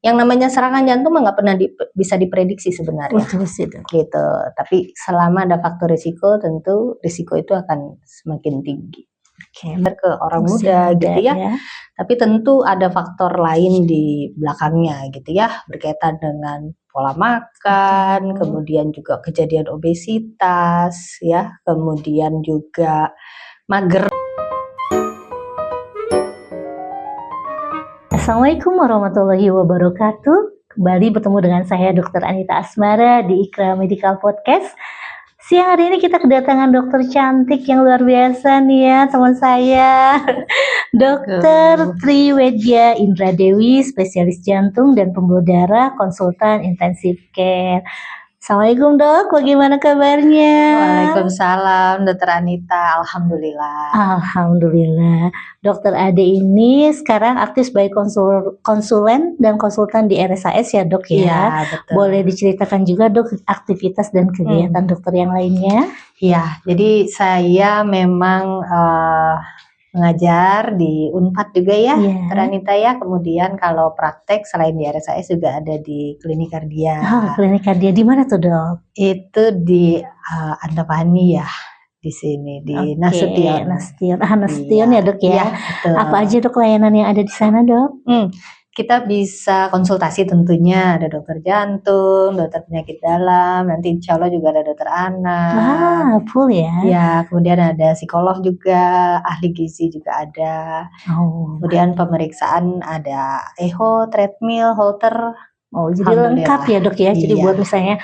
Yang namanya serangan jantung nggak pernah bisa diprediksi sebenarnya. Betul sih, Dok. Gitu. Tapi selama ada faktor risiko, tentu risiko itu akan semakin tinggi. Oke. Ke orang muda gitu ya. Tapi tentu ada faktor lain di belakangnya gitu ya, berkaitan dengan pola makan, kemudian juga kejadian obesitas ya, kemudian juga mager. Assalamualaikum warahmatullahi wabarakatuh. Kembali bertemu dengan saya Dr. Anita Asmara di Ikra Medical Podcast. Siang hari ini kita kedatangan dokter cantik yang luar biasa nih ya, teman saya. Dr. Triwedya Indra Dewi, spesialis jantung dan pembuluh darah, konsultan intensif care. Assalamualaikum dok, bagaimana kabarnya? Waalaikumsalam Dokter Anita, alhamdulillah. Alhamdulillah. Dokter Ade ini sekarang aktif sebagai konsulen dan konsultan di RSAS ya dok ya? Iya betul. Boleh diceritakan juga dok aktivitas dan kegiatan dokter yang lainnya? Iya, jadi saya memang mengajar di Unpad juga ya, Dokter Anita ya. Kemudian kalau praktek selain di RSAS juga ada di Klinik Kardia. Klinik Kardia di mana tuh dok? Itu di Antapani ya, di sini di Nasution. Nasution ya dok ya. Betul. Apa aja dok layanan yang ada di sana dok? Kita bisa konsultasi tentunya, ada dokter jantung, dokter penyakit dalam, nanti insya Allah juga ada dokter anak. Full ya? Ya, kemudian ada psikolog juga, ahli gizi juga ada. Kemudian pemeriksaan ada echo, treadmill, holter. Jadi lengkap ya dok ya. Jadi buat misalnya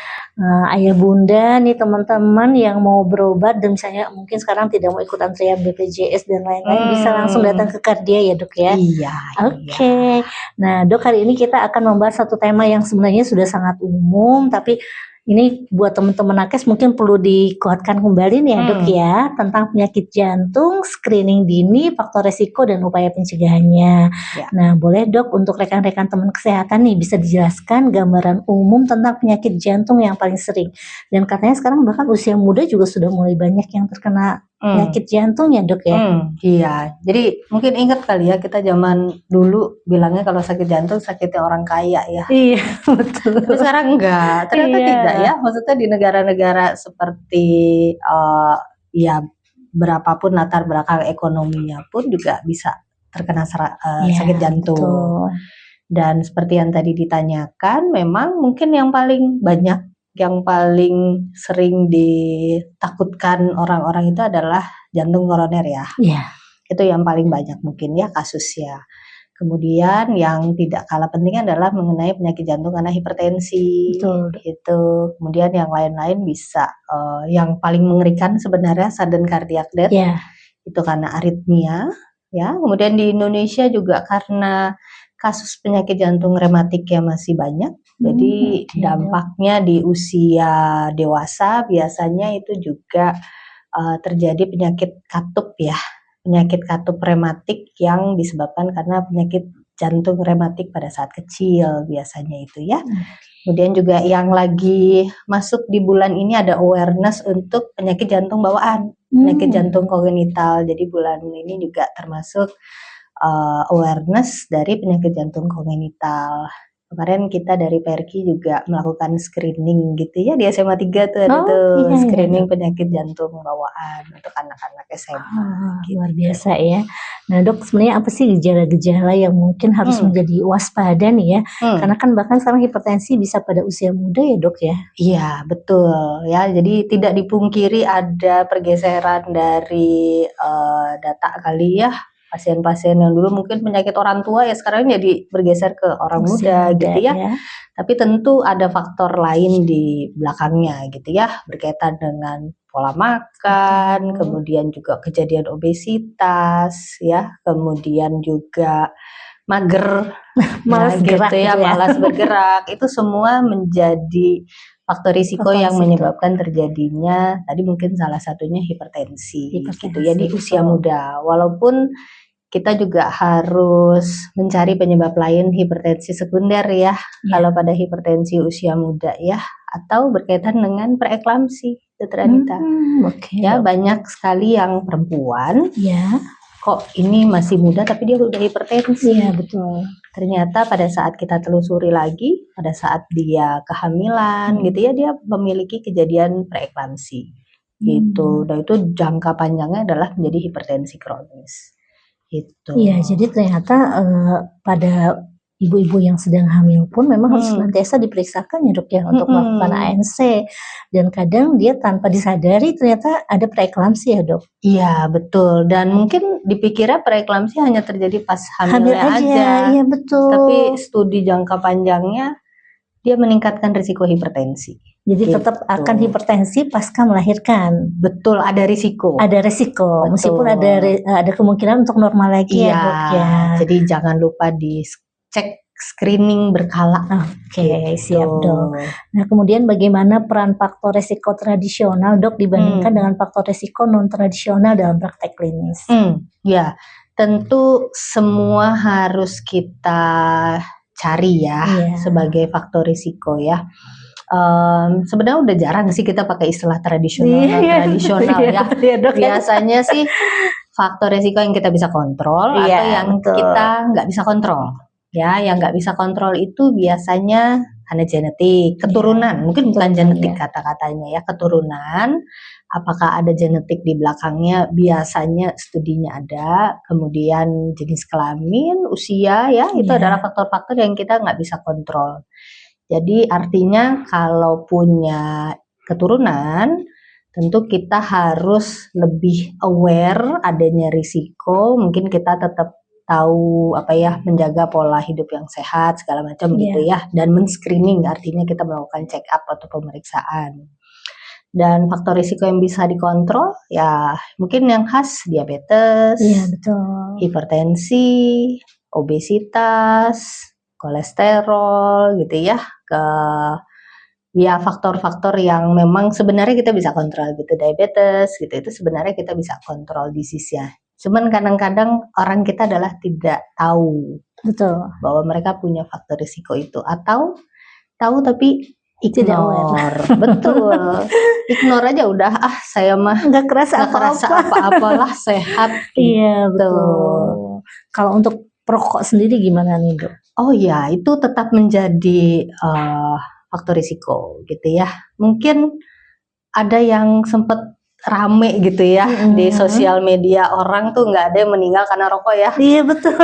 ayah bunda nih teman-teman yang mau berobat dan misalnya mungkin sekarang tidak mau ikut antrian BPJS dan lain-lain bisa langsung datang ke Kardia ya dok ya. Oke. Nah dok, hari ini kita akan membahas satu tema yang sebenarnya sudah sangat umum, tapi ini buat teman-teman nakes mungkin perlu dikuatkan kembali nih ya dok ya, tentang penyakit jantung, screening dini, faktor resiko dan upaya pencegahannya. Nah boleh dok untuk rekan-rekan teman kesehatan nih bisa dijelaskan gambaran umum tentang penyakit jantung yang paling sering. Dan katanya sekarang bahkan usia muda juga sudah mulai banyak yang terkena penyakit jantung ya dok ya? Iya, jadi mungkin ingat kali ya kita zaman dulu bilangnya kalau sakit jantung sakitnya orang kaya ya. Iya betul. Tapi sekarang enggak, ternyata tidak ya. Maksudnya di negara-negara seperti ya berapapun latar belakang ekonominya pun juga bisa terkena sakit jantung. Betul. Dan seperti yang tadi ditanyakan, memang mungkin yang paling banyak, yang paling sering ditakutkan orang-orang itu adalah jantung koroner ya. Itu yang paling banyak mungkin ya kasusnya. Kemudian yang tidak kalah penting adalah mengenai penyakit jantung karena hipertensi. Betul. Itu. Kemudian yang lain-lain bisa yang paling mengerikan sebenarnya sudden cardiac death. Itu karena aritmia ya. Kemudian di Indonesia juga karena kasus penyakit jantung rematik yang masih banyak. Jadi dampaknya di usia dewasa biasanya itu juga terjadi penyakit katup ya. Penyakit katup rematik yang disebabkan karena penyakit jantung rematik pada saat kecil biasanya itu ya. Kemudian juga yang lagi masuk di bulan ini ada awareness untuk penyakit jantung bawaan, penyakit jantung kongenital. Jadi bulan ini juga termasuk awareness dari penyakit jantung kongenital. Kemarin kita dari PRKI juga melakukan screening gitu ya, di SMA 3 tuh ada screening penyakit jantung bawaan untuk anak-anak SMA. Luar biasa ya. Nah dok, sebenarnya apa sih gejala-gejala yang mungkin harus menjadi waspada nih ya? Karena kan bahkan sekarang hipertensi bisa pada usia muda ya dok ya? Iya betul ya, jadi tidak dipungkiri ada pergeseran dari data kali ya. Pasien-pasien yang dulu mungkin penyakit orang tua ya sekarang jadi bergeser ke orang muda gitu ya. Tapi tentu ada faktor lain di belakangnya gitu ya, berkaitan dengan pola makan, kemudian juga kejadian obesitas ya, kemudian juga mager, malas gerak gitu ya, malas bergerak. Itu semua menjadi faktor risiko yang menyebabkan terjadinya tadi mungkin salah satunya hipertensi gitu ya di usia muda. Walaupun kita juga harus mencari penyebab lain hipertensi sekunder ya, kalau pada hipertensi usia muda ya, atau berkaitan dengan preeklamsi, Dokter Anita. Ya banyak sekali yang perempuan kok ini masih muda tapi dia udah hipertensi. Iya betul. ternyata pada saat kita telusuri lagi, pada saat dia kehamilan gitu ya, dia memiliki kejadian preeklamsi gitu. Dan itu jangka panjangnya adalah menjadi hipertensi kronis. Gitu. Iya, jadi ternyata pada ibu-ibu yang sedang hamil pun memang harus senantiasa diperiksakan ya dok ya untuk melakukan ANC, dan kadang dia tanpa disadari ternyata ada preeklamsi ya dok. Iya betul, dan mungkin dipikirnya preeklamsi hanya terjadi pas hamilnya aja. Iya betul. Tapi studi jangka panjangnya dia meningkatkan risiko hipertensi. Jadi tetap akan hipertensi pasca melahirkan. Betul, ada risiko. Ada risiko, betul. Meskipun ada kemungkinan untuk normal lagi ya dok ya. Jadi jangan lupa dicek screening berkala. Oke, siap dok. Nah kemudian bagaimana peran faktor resiko tradisional dok dibandingkan dengan faktor resiko non tradisional dalam praktek klinis? Ya, tentu semua harus kita cari ya sebagai faktor risiko ya. Sebenarnya udah jarang sih kita pakai istilah tradisional ya. Biasanya sih faktor risiko yang kita bisa kontrol atau yang kita nggak bisa kontrol. Ya, yang nggak bisa kontrol itu biasanya karena genetik, keturunan, mungkin bukan genetik kata-katanya ya, keturunan. Apakah ada genetik di belakangnya? Biasanya studinya ada. Kemudian jenis kelamin, usia ya, itu adalah faktor-faktor yang kita nggak bisa kontrol. Jadi artinya kalau punya keturunan, tentu kita harus lebih aware adanya risiko. Mungkin kita tetap tahu menjaga pola hidup yang sehat segala macam gitu ya, dan men-screening artinya kita melakukan check up atau pemeriksaan. Dan faktor risiko yang bisa dikontrol ya mungkin yang khas diabetes, hipertensi, obesitas, kolesterol gitu ya, faktor-faktor yang memang sebenarnya kita bisa kontrol gitu. Diabetes gitu, itu sebenarnya kita bisa kontrol disease-nya. Cuman kadang-kadang orang kita adalah tidak tahu bahwa mereka punya faktor risiko itu, atau tahu tapi ignore. Betul, ignore aja udah, saya mah nggak kerasa apa-apalah sehat. Iya betul. Kalau untuk perokok sendiri gimana nih dok? Oh ya, itu tetap menjadi faktor risiko gitu ya. Mungkin ada yang sempat rame gitu ya di sosial media, orang tuh nggak ada yang meninggal karena rokok ya. Iya betul.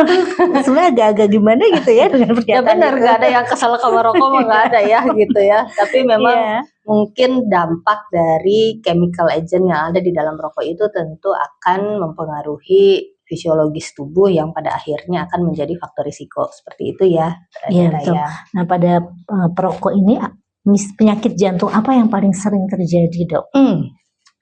Sebenarnya agak-agak gimana gitu ya dengan pernyataan. Ya benar, nggak ada yang kesal sama rokok mah nggak ada ya gitu ya. Tapi memang mungkin dampak dari chemical agent yang ada di dalam rokok itu tentu akan mempengaruhi fisiologis tubuh yang pada akhirnya akan menjadi faktor risiko seperti itu ya. Iya betul. Nah pada perokok ini penyakit jantung apa yang paling sering terjadi dok?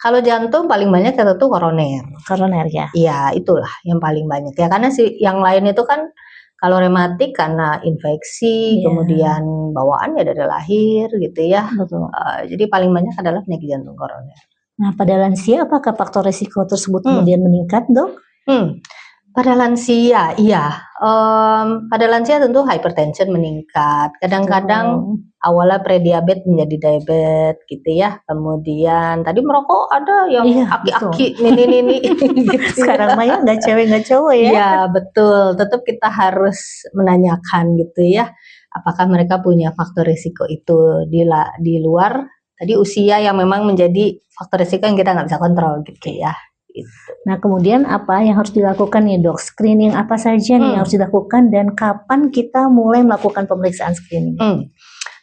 Kalau jantung paling banyak tentu koroner. Koroner ya? Iya itulah yang paling banyak ya, karena yang lain itu kan kalau rematik karena infeksi, kemudian bawaan ya dari lahir gitu ya. Betul. Jadi paling banyak adalah penyakit jantung koroner. Nah pada lansia apakah faktor risiko tersebut kemudian meningkat dok? Pada lansia, iya. Pada lansia tentu hypertension meningkat. Kadang-kadang awalnya prediabetes menjadi diabetes gitu ya. Kemudian tadi merokok ada yang aki-aki, nini-nini gitu. Sekarang mah ya nggak cewek nggak cowok ya. Iya betul. Tetap kita harus menanyakan gitu ya. Apakah mereka punya faktor risiko itu di luar tadi usia yang memang menjadi faktor risiko yang kita nggak bisa kontrol gitu ya. Gitu. Nah kemudian apa yang harus dilakukan nih dok? Screening apa saja nih yang harus dilakukan dan kapan kita mulai melakukan pemeriksaan screening?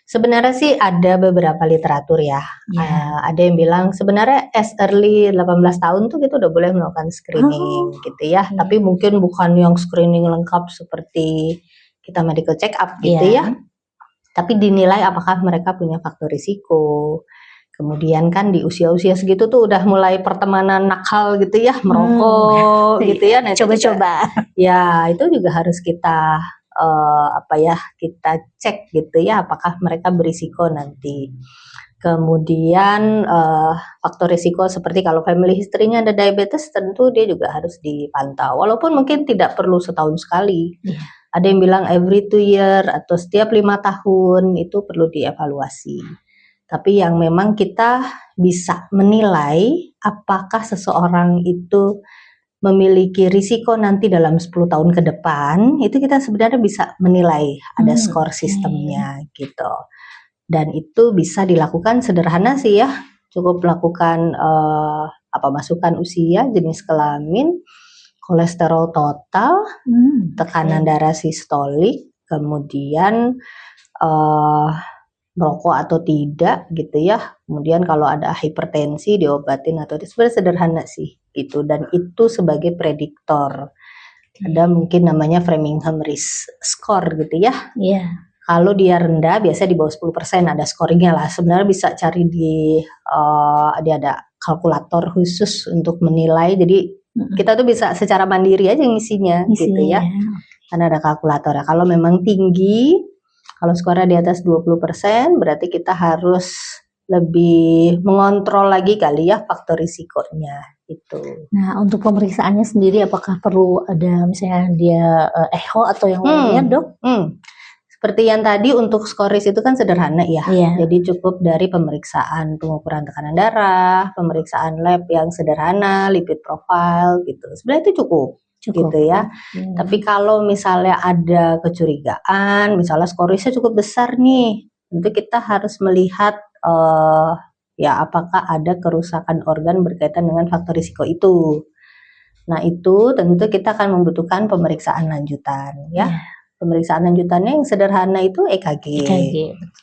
Sebenarnya sih ada beberapa literatur ya. Ada yang bilang sebenarnya as early 18 tahun tuh kita udah boleh melakukan screening gitu ya. Tapi mungkin bukan yang screening lengkap seperti kita medical check up gitu ya. Tapi dinilai apakah mereka punya faktor risiko. Kemudian kan di usia-usia segitu tuh udah mulai pertemanan nakal gitu ya, merokok gitu ya. Nah, coba-coba. Ya itu juga harus kita kita cek gitu ya, apakah mereka berisiko nanti. Kemudian faktor risiko seperti kalau family history-nya ada diabetes, tentu dia juga harus dipantau. Walaupun mungkin tidak perlu setahun sekali. Ada yang bilang every 2 year atau setiap 5 tahun itu perlu dievaluasi. Tapi yang memang kita bisa menilai apakah seseorang itu memiliki risiko nanti dalam 10 tahun ke depan, itu kita sebenarnya bisa menilai, ada skor sistemnya gitu. Dan itu bisa dilakukan sederhana sih ya, cukup melakukan masukkan usia, jenis kelamin, kolesterol total, tekanan darah sistolik, kemudian merokok atau tidak gitu ya. Kemudian kalau ada hipertensi diobatin atau sebenarnya sederhana sih gitu, dan itu sebagai prediktor. Ada mungkin namanya Framingham Risk Score gitu ya. Kalau dia rendah, biasanya di bawah 10% ada scoringnya lah. Sebenarnya bisa cari dia ada kalkulator khusus untuk menilai. Jadi kita tuh bisa secara mandiri aja ngisinya gitu ya. Karena ada kalkulator. Kalau memang tinggi, kalau skornya di atas 20%, berarti kita harus lebih mengontrol lagi kali ya faktor risikonya itu. Nah, untuk pemeriksaannya sendiri apakah perlu ada misalnya dia echo atau yang lainnya, Dok? Seperti yang tadi untuk skoris itu kan sederhana ya. Jadi cukup dari pemeriksaan pengukuran tekanan darah, pemeriksaan lab yang sederhana, lipid profile gitu. Sebenarnya itu cukup gitu ya. Tapi kalau misalnya ada kecurigaan, misalnya skorisnya cukup besar nih, tentu kita harus melihat apakah ada kerusakan organ berkaitan dengan faktor risiko itu. Nah, itu tentu kita akan membutuhkan pemeriksaan lanjutan ya. Pemeriksaan lanjutannya yang sederhana itu EKG.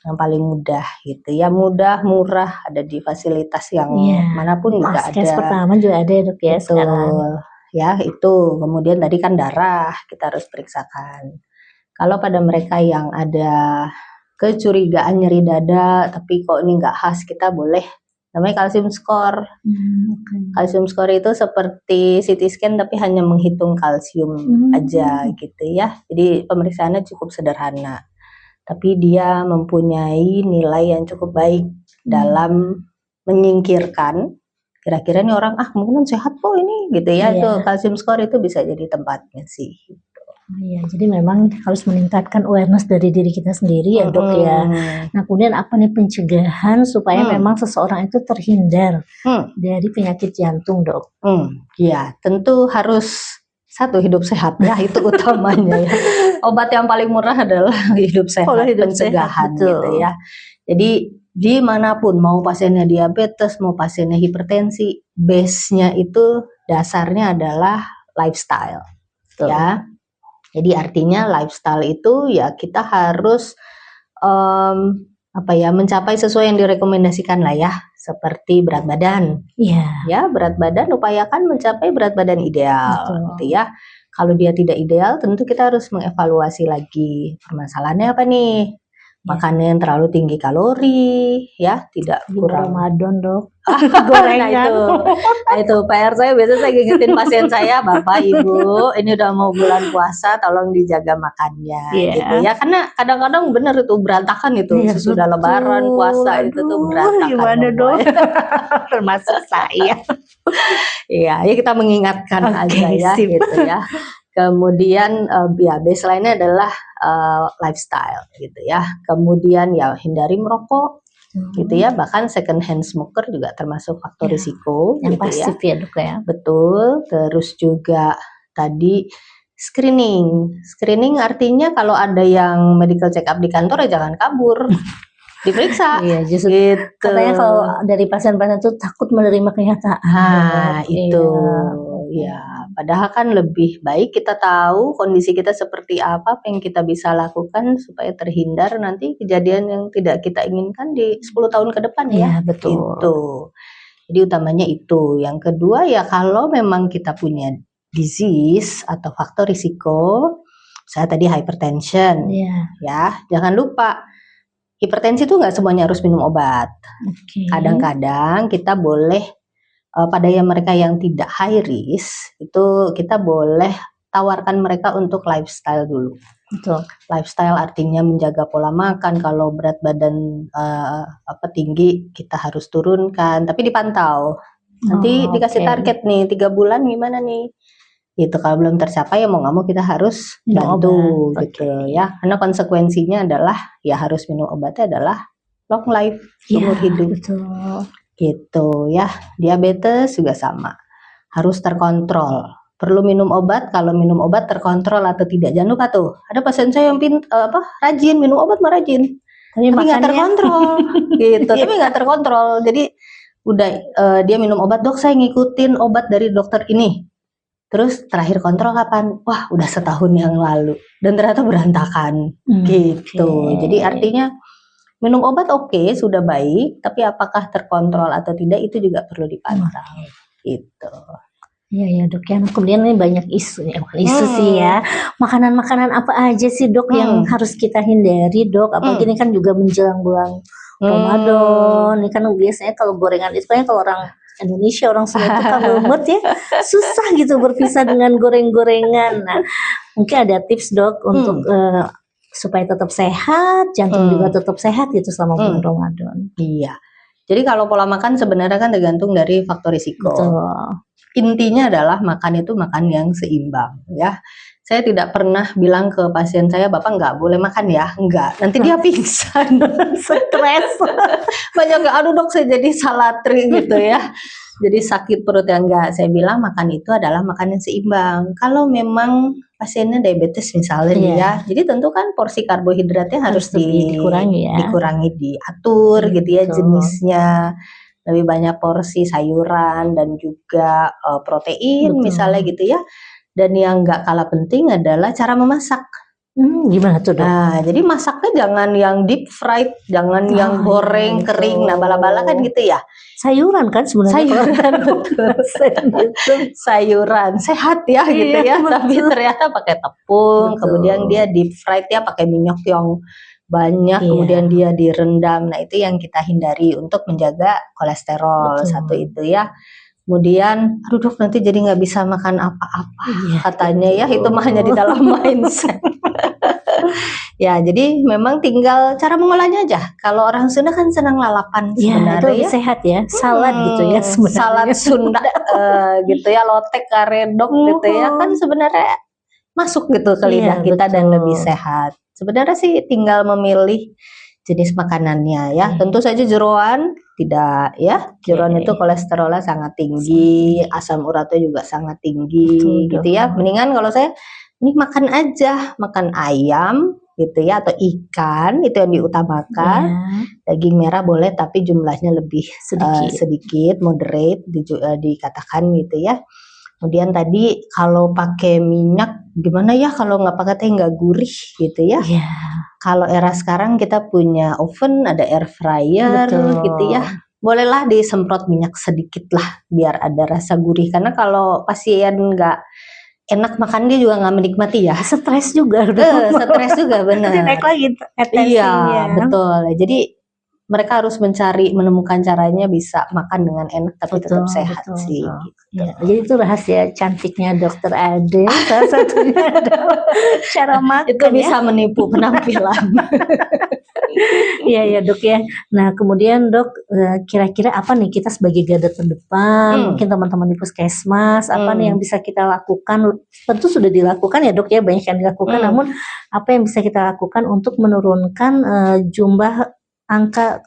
Yang paling mudah gitu ya, mudah, murah, ada di fasilitas yang manapun juga ada. Pertama juga ada ya, Dok ya sekarang. Ya, itu. Kemudian tadi kan darah kita harus periksakan. Kalau pada mereka yang ada kecurigaan nyeri dada, tapi kok ini nggak khas, kita boleh namanya kalsium score. Kalsium score itu seperti CT scan tapi hanya menghitung kalsium aja gitu ya. Jadi pemeriksaannya cukup sederhana. Tapi dia mempunyai nilai yang cukup baik dalam menyingkirkan kira-kira nih orang mungkin sehat kok ini gitu ya. Itu kalsium score itu bisa jadi tempatnya sih. Iya, jadi memang harus meningkatkan awareness dari diri kita sendiri ya, Dok ya. Nah, kemudian apa nih pencegahan supaya memang seseorang itu terhindar dari penyakit jantung, Dok? Ya, tentu harus satu, hidup sehat ya, itu utamanya ya. Obat yang paling murah adalah hidup sehat, pencegahan gitu ya. Jadi dimanapun, mau pasiennya diabetes, mau pasiennya hipertensi, base-nya itu dasarnya adalah lifestyle ya. Jadi artinya lifestyle itu ya kita harus mencapai sesuai yang direkomendasikan lah ya, seperti berat badan. Ya, berat badan upayakan mencapai berat badan ideal gitu ya. Kalau dia tidak ideal, tentu kita harus mengevaluasi lagi permasalahannya apa nih. Makanan yang terlalu tinggi kalori, ya, tidak kurang. Ramadan, Dok. Gorengan. Nah itu PR saya, biasanya saya ingetin pasien saya, Bapak Ibu, ini udah mau bulan puasa, tolong dijaga makannya, gitu ya. Karena kadang-kadang bener itu berantakan itu, sesudah Lebaran, puasa itu tuh berantakan. Gimana Dok? Termasuk saya. Iya, ya kita mengingatkan aja ya, gitu ya. Kemudian baseline-nya adalah lifestyle gitu ya. Kemudian ya hindari merokok gitu ya. Bahkan second hand smoker juga termasuk faktor risiko yang gitu pasif ya, Dok ya. Betul. Terus juga tadi screening artinya kalau ada yang medical check up di kantor ya jangan kabur. Diperiksa. Iya, justru gitu. Katanya kalau dari pasien-pasien itu takut menerima kenyataan. Itu ya, padahal kan lebih baik kita tahu kondisi kita seperti apa yang kita bisa lakukan supaya terhindar nanti kejadian yang tidak kita inginkan di 10 tahun ke depan ya. Betul. Gitu. Jadi utamanya itu. Yang kedua ya kalau memang kita punya disease atau faktor risiko, saya tadi hypertension, ya jangan lupa hipertensi itu nggak semuanya harus minum obat. Kadang-kadang kita boleh pada yang mereka yang tidak high risk itu kita boleh tawarkan mereka untuk lifestyle dulu. Betul. Lifestyle artinya menjaga pola makan. Kalau berat badan tinggi kita harus turunkan, tapi dipantau. Nanti dikasih target nih 3 bulan gimana nih? Itu kalau belum tercapai ya mau nggak mau kita harus bantu gitu ya. Karena konsekuensinya adalah ya harus minum obatnya adalah long life, umur hidup. Betul. Gitu ya. Diabetes juga sama, harus terkontrol perlu minum obat, kalau minum obat terkontrol atau tidak. Jangan lupa tuh, ada pasien saya yang rajin minum obat mah rajin, tapi nggak terkontrol gitu, tapi nggak terkontrol. Jadi udah dia minum obat, dok saya ngikutin obat dari dokter ini. Terus terakhir kontrol kapan? Wah, udah setahun yang lalu dan ternyata berantakan gitu. Jadi artinya minum obat oke, sudah baik, tapi apakah terkontrol atau tidak itu juga perlu dipantau. Gitu. Iya ya dok ya. Kemudian ini banyak isu, bukan isu sih ya. Makanan-makanan apa aja sih dok yang harus kita hindari dok? Apalagi ini kan juga menjelang bulan Ramadan. Ini kan biasanya kalau gorengan itu kan kalau orang Indonesia, orang Sunda itu kan lemot ya, susah gitu berpisah dengan goreng-gorengan. Nah, mungkin ada tips dok untuk supaya tetap sehat, jantung juga tetap sehat gitu selama bulan Ramadan. Iya. Jadi kalau pola makan sebenarnya kan tergantung dari faktor risiko. Betul. Intinya adalah makan itu makan yang seimbang ya. Saya tidak pernah bilang ke pasien saya, Bapak nggak boleh makan ya, enggak. Nanti dia pingsan, stres. Banyak nggak, aduh dok saya jadi salatri gitu ya. Jadi sakit perut yang enggak. Saya bilang makan itu adalah makan yang seimbang. Kalau memang pasiennya diabetes misalnya ya, jadi tentu kan porsi karbohidratnya harus dikurangi ya. Dikurangi, diatur gitu ya jenisnya. Lebih banyak porsi sayuran dan juga protein misalnya gitu ya. Dan yang nggak kalah penting adalah cara memasak. Gimana tuh dok? Nah, jadi masaknya jangan yang deep fried, jangan yang goreng kering, nah bala-bala kan gitu ya. Sayuran kan sebenarnya. Sayuran betul. Sayuran sehat ya gitu ya. Tapi ternyata pakai tepung, kemudian dia deep fried ya pakai minyak yang banyak, kemudian dia direndam. Nah itu yang kita hindari untuk menjaga kolesterol. Satu itu ya. Kemudian, aduh dok nanti jadi nggak bisa makan apa-apa katanya ya, itu mah hanya di dalam mindset. Ya jadi memang tinggal cara mengolahnya aja. Kalau orang Sunda kan senang lalapan sebenarnya itu lebih sehat ya, salad gitu ya sebenarnya. Salad Sunda gitu ya, lotek karedok gitu ya, kan sebenarnya masuk gitu ke lidah kita dan lebih sehat. Sebenarnya sih tinggal memilih jenis makanannya ya. Tentu saja jeroan tidak ya. Jeroan itu kolesterolnya sangat tinggi, asam uratnya juga sangat tinggi gitu ya. Mendingan kalau saya ini makan aja, makan ayam gitu ya atau ikan, itu yang diutamakan. Daging merah boleh tapi jumlahnya lebih sedikit, moderate dikatakan gitu ya. Kemudian tadi kalau pakai minyak gimana ya kalau nggak pakai teh nggak gurih gitu ya. Kalau era sekarang kita punya oven, ada air fryer gitu ya. Bolehlah disemprot minyak sedikit lah biar ada rasa gurih. Karena kalau pasien nggak enak makan dia juga nggak menikmati ya. Stres juga. Stres juga benar. Naik lagi Iya betul. Jadi mereka harus menemukan caranya bisa makan dengan enak tapi tetap sehat sih. Gitu. Jadi itu rahasia cantiknya Dokter Ade. Salah satunya adalah cara makan. Itu bisa menipu penampilan. Iya dok ya. Nah kemudian dok, kira-kira apa nih kita sebagai garda terdepan, mungkin teman-teman di puskesmas, apa nih yang bisa kita lakukan? Tentu sudah dilakukan ya dok ya, banyak yang dilakukan. Namun apa yang bisa kita lakukan untuk menurunkan jumlah angka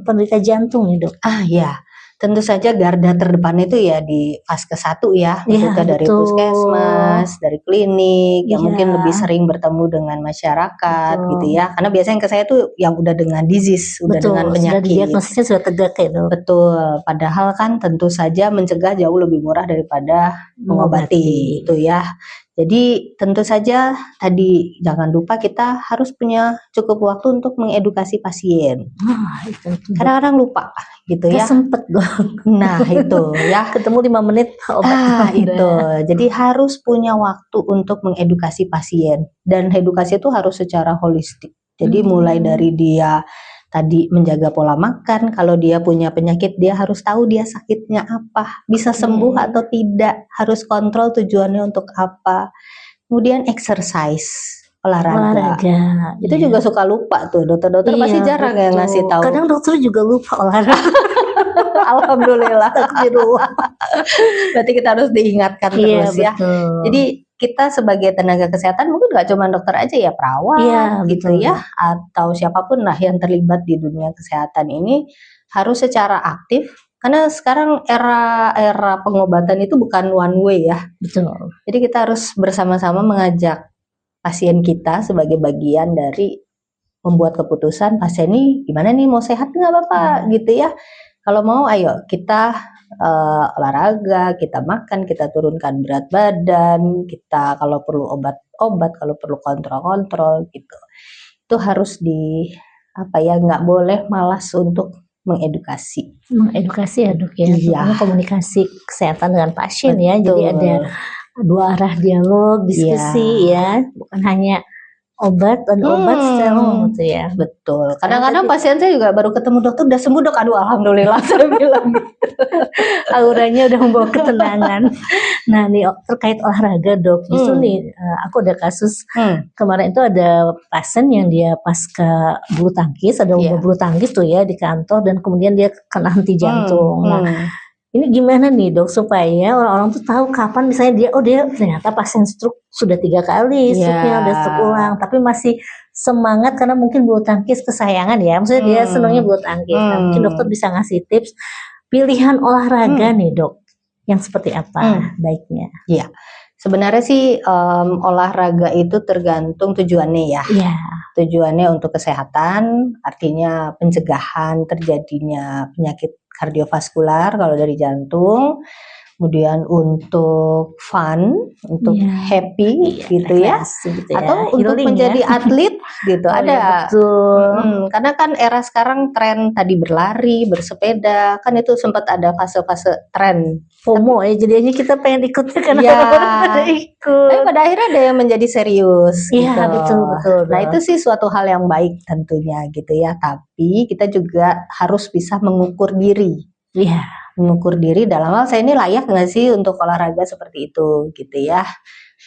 penderita jantung nih dok? Ya, tentu saja garda terdepan itu ya di fase 1 ya, maksudnya dari puskesmas, dari klinik, yang mungkin lebih sering bertemu dengan masyarakat gitu ya. Karena biasanya ke saya tuh yang udah dengan disease, udah dengan penyakit. Diagnosisnya sudah tegak ya dok. Betul, padahal kan tentu saja mencegah jauh lebih murah daripada mengobati itu ya. Jadi tentu saja tadi jangan lupa kita harus punya cukup waktu untuk mengedukasi pasien. Kadang-kadang lupa gitu ya. Sempet dong. Nah itu ya. Ketemu 5 menit obat. Itu. Jadi harus punya waktu untuk mengedukasi pasien. Dan edukasi itu harus secara holistik. Jadi mulai dari dia tadi menjaga pola makan, kalau dia punya penyakit dia harus tahu dia sakitnya apa, bisa sembuh atau tidak, harus kontrol tujuannya untuk apa. Kemudian exercise, olahraga. Itu juga suka lupa tuh, dokter-dokter pasti jarang yang ngasih tahu. Kadang dokter juga lupa olahraga. Alhamdulillah. Berarti kita harus diingatkan terus ya. Jadi kita sebagai tenaga kesehatan mungkin nggak cuma dokter aja ya, perawat gitu ya, atau siapapun lah yang terlibat di dunia kesehatan ini harus secara aktif Karena sekarang era pengobatan itu bukan one way ya. Betul. Jadi kita harus bersama-sama mengajak pasien kita sebagai bagian dari membuat keputusan pasien ini gimana nih, mau sehat nggak Bapak gitu ya. Kalau mau ayo kita olahraga, kita makan, kita turunkan berat badan, kita kalau perlu obat-obat, kalau perlu kontrol-kontrol gitu. Itu harus nggak boleh malas untuk mengedukasi ya dok ya. Iya. Komunikasi kesehatan dengan pasien. Betul. Ya, jadi ada dua arah dialog, diskusi ya, bukan hanya obat gitu ya. Betul. Kadang-kadang pasien saya juga baru ketemu dokter udah sembuh dok, aduh alhamdulillah saya bilang gitu. Auranya udah membawa ketenangan. Nah nih terkait olahraga dok, justru nih aku ada kasus kemarin itu ada pasien yang dia pasca bulu tangkis, ada bulu tangkis tuh ya di kantor dan kemudian dia kena henti jantung. Nah ini gimana nih dok supaya orang-orang tuh tahu kapan misalnya dia ternyata pasien stroke sudah 3 kali stroke-nya udah stroke ulang tapi masih semangat karena mungkin bulu tangkis kesayangan ya, maksudnya dia senangnya bulu tangkis. Nah, mungkin dokter bisa ngasih tips pilihan olahraga nih dok yang seperti apa baiknya. Iya. Sebenarnya sih olahraga itu tergantung tujuannya ya. Tujuannya untuk kesehatan, artinya pencegahan terjadinya penyakit kardiovaskular kalau dari jantung, kemudian untuk fun, untuk happy gitu ya, atau untuk menjadi atlet gitu. Ada. Karena kan era sekarang tren tadi berlari, bersepeda, kan itu sempat ada fase-fase tren. FOMO ya, jadinya kita pengen ikutnya karena orang pada ikut. Tapi pada akhirnya ada yang menjadi serius gitu. Betul. Nah itu sih suatu hal yang baik tentunya gitu ya. Tapi kita juga harus bisa mengukur diri. Mengukur diri dalam hal saya ini layak nggak sih untuk olahraga seperti itu gitu ya.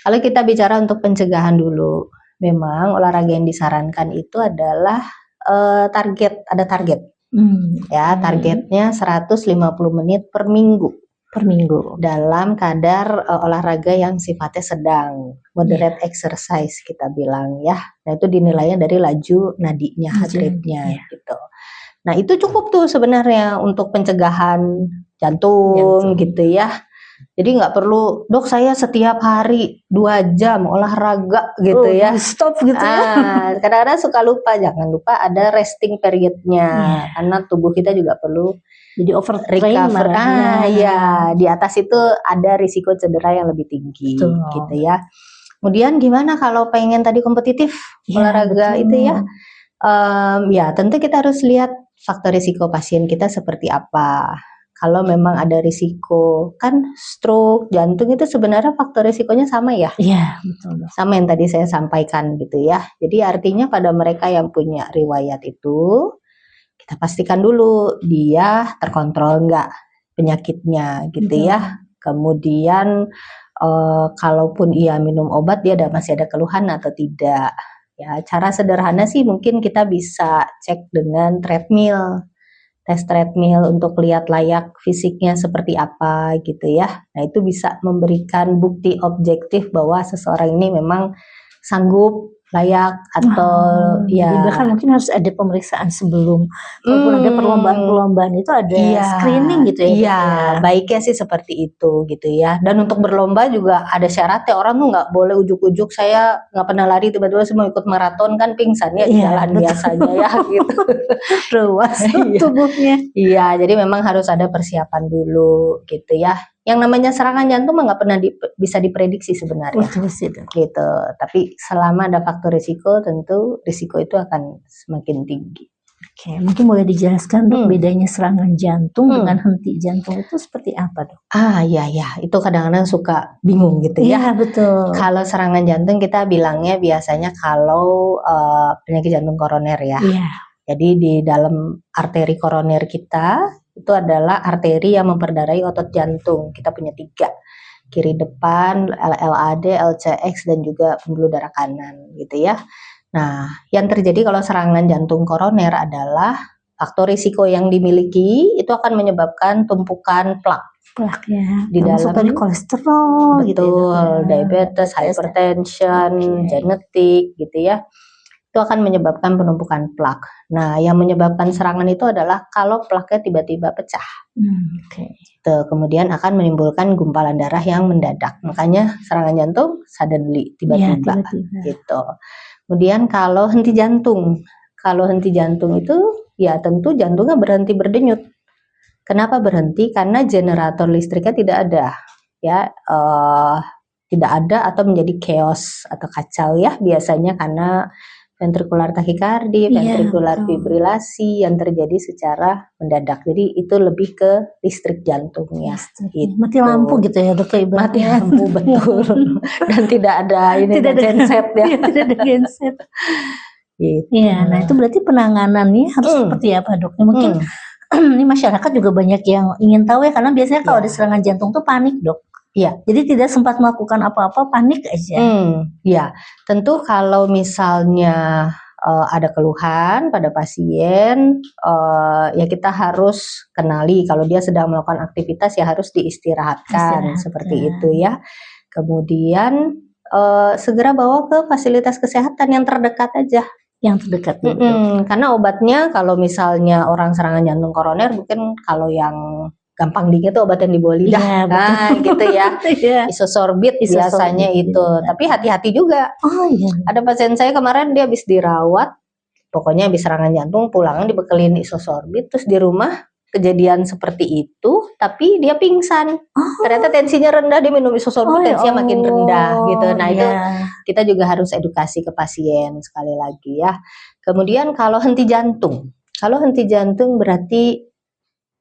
Kalau kita bicara untuk pencegahan dulu, memang olahraga yang disarankan itu adalah target. Ya, targetnya 150 menit per minggu dalam kadar olahraga yang sifatnya sedang, moderate exercise kita bilang ya. Nah itu dinilainya dari laju nadinya, heart rate-nya gitu. Nah itu cukup tuh sebenarnya untuk pencegahan jantung gitu ya. Jadi nggak perlu dok saya setiap hari 2 jam olahraga gitu ya. Stop gitu ya. Kadang-kadang suka lupa, jangan lupa ada resting periodnya karena tubuh kita juga perlu jadi overtrain di atas itu ada risiko cedera yang lebih tinggi gitu ya. Kemudian gimana kalau pengen tadi kompetitif olahraga itu ya? Ya tentu kita harus lihat faktor risiko pasien kita seperti apa. Kalau memang ada risiko, kan stroke, jantung itu sebenarnya faktor risikonya sama ya? Iya, betul. Sama yang tadi saya sampaikan gitu ya. Jadi artinya pada mereka yang punya riwayat itu, kita pastikan dulu dia terkontrol nggak penyakitnya gitu ya. Kemudian kalaupun ia minum obat, dia masih ada keluhan atau tidak. Ya, cara sederhana sih mungkin kita bisa cek dengan treadmill. Tes treadmill untuk lihat layak fisiknya seperti apa gitu ya. Nah itu bisa memberikan bukti objektif bahwa seseorang ini memang sanggup, layak atau jadi bahkan mungkin harus ada pemeriksaan sebelum walaupun ada perlombaan-perlombaan itu ada screening gitu ya. Iya, baiknya sih seperti itu gitu ya. Dan untuk berlomba juga ada syaratnya, orang tuh nggak boleh ujuk-ujuk saya nggak pernah lari tiba-tiba saya mau ikut maraton kan pingsan ya jalan biasanya ya gitu. Ruas tubuhnya. Iya, jadi memang harus ada persiapan dulu gitu ya. Yang namanya serangan jantung nggak pernah bisa diprediksi sebenarnya. Gitu. Tapi selama ada faktor risiko, tentu risiko itu akan semakin tinggi. Oke, mungkin boleh dijelaskan dok bedanya serangan jantung dengan henti jantung itu seperti apa dok? Iya, itu kadang-kadang suka bingung gitu ya. Iya betul. Kalau serangan jantung kita bilangnya biasanya kalau penyakit jantung koroner ya. Iya. Jadi di dalam arteri koroner kita itu adalah arteri yang memperdarai otot jantung. Kita punya 3, kiri depan, LAD, LCX dan juga pembuluh darah kanan gitu ya. Nah, yang terjadi kalau serangan jantung koroner adalah faktor risiko yang dimiliki itu akan menyebabkan tumpukan plak ya di dalam tadi kolesterol betul, diabetes, hypertension, genetik gitu ya. itu akan menyebabkan penumpukan plak. Nah, yang menyebabkan serangan itu adalah kalau plaknya tiba-tiba pecah. Kemudian akan menimbulkan gumpalan darah yang mendadak. Makanya serangan jantung suddenly, tiba-tiba. Gitu. Kemudian kalau henti jantung itu ya tentu jantungnya berhenti berdenyut. Kenapa berhenti? Karena generator listriknya tidak ada, ya. Tidak ada atau menjadi chaos atau kacau ya biasanya karena ventrikular takikardi, ventrikular fibrilasi yang terjadi secara mendadak. Jadi itu lebih ke listrik jantungnya. Gitu. Mati lampu gitu ya dok? Mati lampu betul. Dan tidak ada genset ya. Tidak ada genset. Gitu. Iya, nah itu berarti penanganannya harus seperti apa dok? Mungkin ini masyarakat juga banyak yang ingin tahu ya, karena biasanya kalau ada serangan jantung tuh panik dok. Iya. Jadi tidak sempat melakukan apa-apa, panik aja. Ya, tentu kalau misalnya ada keluhan pada pasien, ya kita harus kenali kalau dia sedang melakukan aktivitas ya harus diistirahatkan seperti itu ya. Kemudian segera bawa ke fasilitas kesehatan yang terdekat aja. Yang terdekat ya. Karena obatnya kalau misalnya orang serangan jantung koroner, mungkin kalau yang gampang dingin tuh obat yang di bawah lidah, gitu ya. Isosorbit biasanya itu. Tapi hati-hati juga. Ada pasien saya kemarin dia habis dirawat, pokoknya habis serangan jantung, pulang dibekelin isosorbit, terus di rumah kejadian seperti itu, tapi dia pingsan. Ternyata tensinya rendah, dia minum isosorbit, tensinya makin rendah gitu. Nah itu kita juga harus edukasi ke pasien sekali lagi ya. Kemudian kalau henti jantung berarti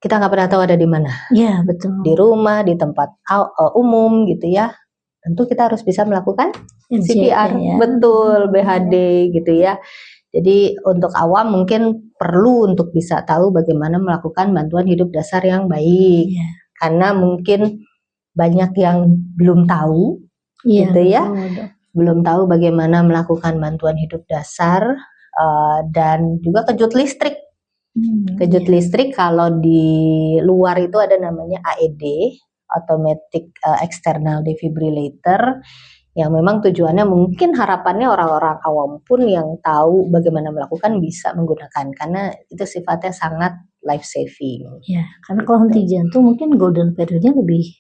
kita nggak pernah tahu ada di mana. Iya betul. Di rumah, di tempat umum gitu ya. Tentu kita harus bisa melakukan CPR, betul, BHD gitu ya. Jadi untuk awam mungkin perlu untuk bisa tahu bagaimana melakukan bantuan hidup dasar yang baik. Karena mungkin banyak yang belum tahu, gitu ya. Belum tahu bagaimana melakukan bantuan hidup dasar dan juga kejut listrik. Kejut listrik kalau di luar itu ada namanya AED, Automatic External Defibrillator, yang memang tujuannya mungkin harapannya orang-orang awam pun yang tahu bagaimana melakukan bisa menggunakan, karena itu sifatnya sangat life saving. Ya, karena kalau henti jantung mungkin golden period-nya lebih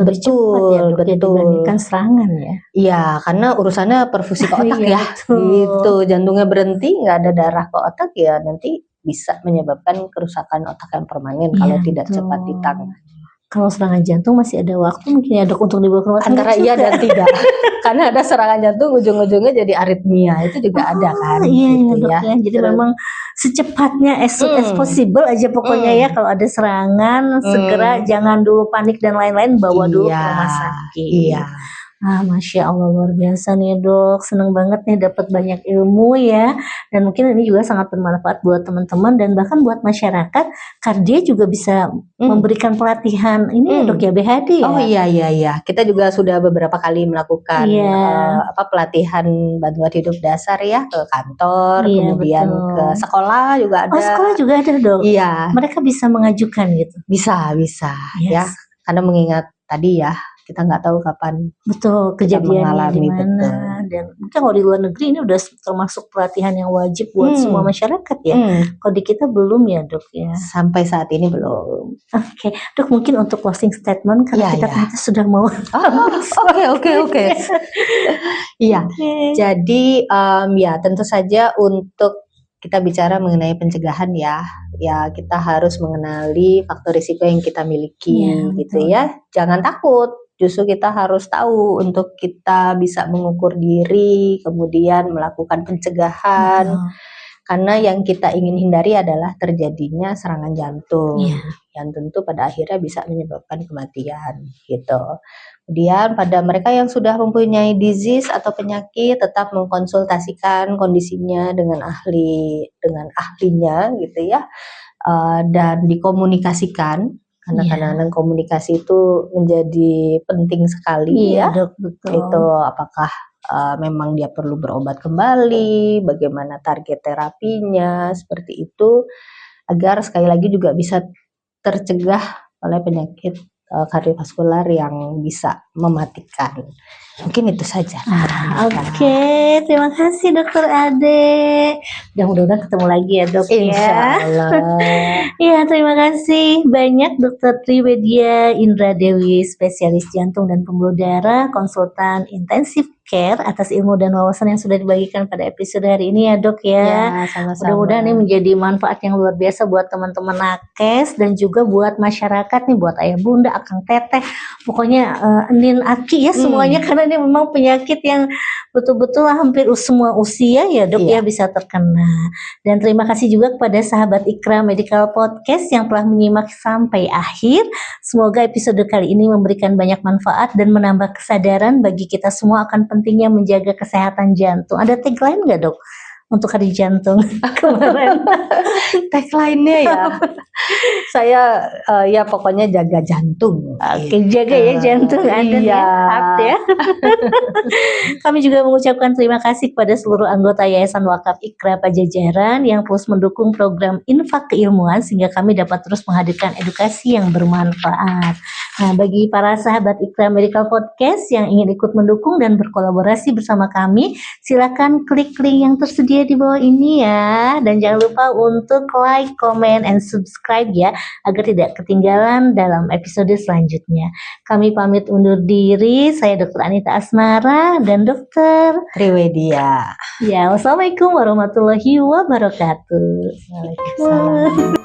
betul, cepat ya, dibandingkan serangan ya. Iya, karena urusannya perfusi ke otak ya. Gitu, jantungnya berhenti, nggak ada darah ke otak ya nanti bisa menyebabkan kerusakan otak yang permanen kalau tidak cepat ditangani. Kalau serangan jantung masih ada waktu mungkin ya dok untuk dibawa ke rumah sakit. Antara iya dan tidak. Karena ada serangan jantung ujung-ujungnya jadi aritmia, itu juga ada kan. Iya gitu dok ya. Jadi memang secepatnya as soon as possible aja pokoknya ya, kalau ada serangan segera, jangan dulu panik dan lain-lain, bawa dulu ke rumah sakit. Iya. Masya Allah, luar biasa nih dok, seneng banget nih dapat banyak ilmu ya, dan mungkin ini juga sangat bermanfaat buat teman-teman dan bahkan buat masyarakat, karena dia juga bisa memberikan pelatihan ini ya dok ya, BHD ya. Oh iya, kita juga sudah beberapa kali melakukan pelatihan bantuan hidup dasar ya, ke kantor, kemudian ke sekolah juga ada. Sekolah juga ada dok. Iya. Mereka bisa mengajukan gitu. Bisa ya, karena mengingat tadi ya, kita nggak tahu kapan kejadiannya di mana, dan mungkin kalau di luar negeri ini udah termasuk pelatihan yang wajib buat semua masyarakat ya. Kalau di kita belum ya dok ya. Sampai saat ini belum. Oke, dok, mungkin untuk closing statement karena kita ternyata sudah mau. Oke. Iya. Jadi ya tentu saja untuk kita bicara mengenai pencegahan ya kita harus mengenali faktor risiko yang kita miliki gitu ya. Jangan takut. Justru kita harus tahu untuk kita bisa mengukur diri, kemudian melakukan pencegahan. Karena yang kita ingin hindari adalah terjadinya serangan jantung yang tentu pada akhirnya bisa menyebabkan kematian gitu. Kemudian pada mereka yang sudah mempunyai disease atau penyakit, tetap mengkonsultasikan kondisinya dengan ahlinya gitu ya, dan dikomunikasikan. Karena kadang-kadang komunikasi itu menjadi penting sekali ya. Dok, betul. Itu apakah memang dia perlu berobat kembali, bagaimana target terapinya, seperti itu, agar sekali lagi juga bisa tercegah oleh penyakit kardiovaskular yang bisa mematikan. Mungkin itu saja. Oke, terima kasih Dokter Ade. Mudah-mudahan ketemu lagi ya Dok. Insya Allah. Ya, terima kasih banyak Dokter Triwedia Indra Dewi, spesialis jantung dan pembuluh darah, konsultan intensif care, atas ilmu dan wawasan yang sudah dibagikan pada episode hari ini ya Dok ya. Ya, sama-sama. Mudah-mudahan ini menjadi manfaat yang luar biasa buat teman-teman nakes dan juga buat masyarakat nih, buat ayah bunda, akang teteh, pokoknya enin aki ya semuanya, karena ini memang penyakit yang betul-betul hampir semua usia ya Dok ya bisa terkena. Dan terima kasih juga kepada sahabat Ikra Medical Podcast yang telah menyimak sampai akhir. Semoga episode kali ini memberikan banyak manfaat dan menambah kesadaran bagi kita semua akan pentingnya menjaga kesehatan jantung. Ada tagline nggak Dok untuk hari jantung kemarin? Tagline-nya ya, saya ya pokoknya jaga jantung. Oke, jaga ya jantung Anda ya, heart ya. Kami juga mengucapkan terima kasih kepada seluruh anggota Yayasan Wakaf Ikra Pajajaran yang terus mendukung program infak keilmuan sehingga kami dapat terus menghadirkan edukasi yang bermanfaat. Nah, bagi para sahabat Ikra Medical Podcast yang ingin ikut mendukung dan berkolaborasi bersama kami, silakan klik link yang tersedia di bawah ini ya. Dan jangan lupa untuk like, comment, and subscribe ya, agar tidak ketinggalan dalam episode selanjutnya. Kami pamit undur diri, saya Dr. Anita Asmara dan Dr. Triwedia. Ya, wassalamualaikum warahmatullahi wabarakatuh. Waalaikumsalam.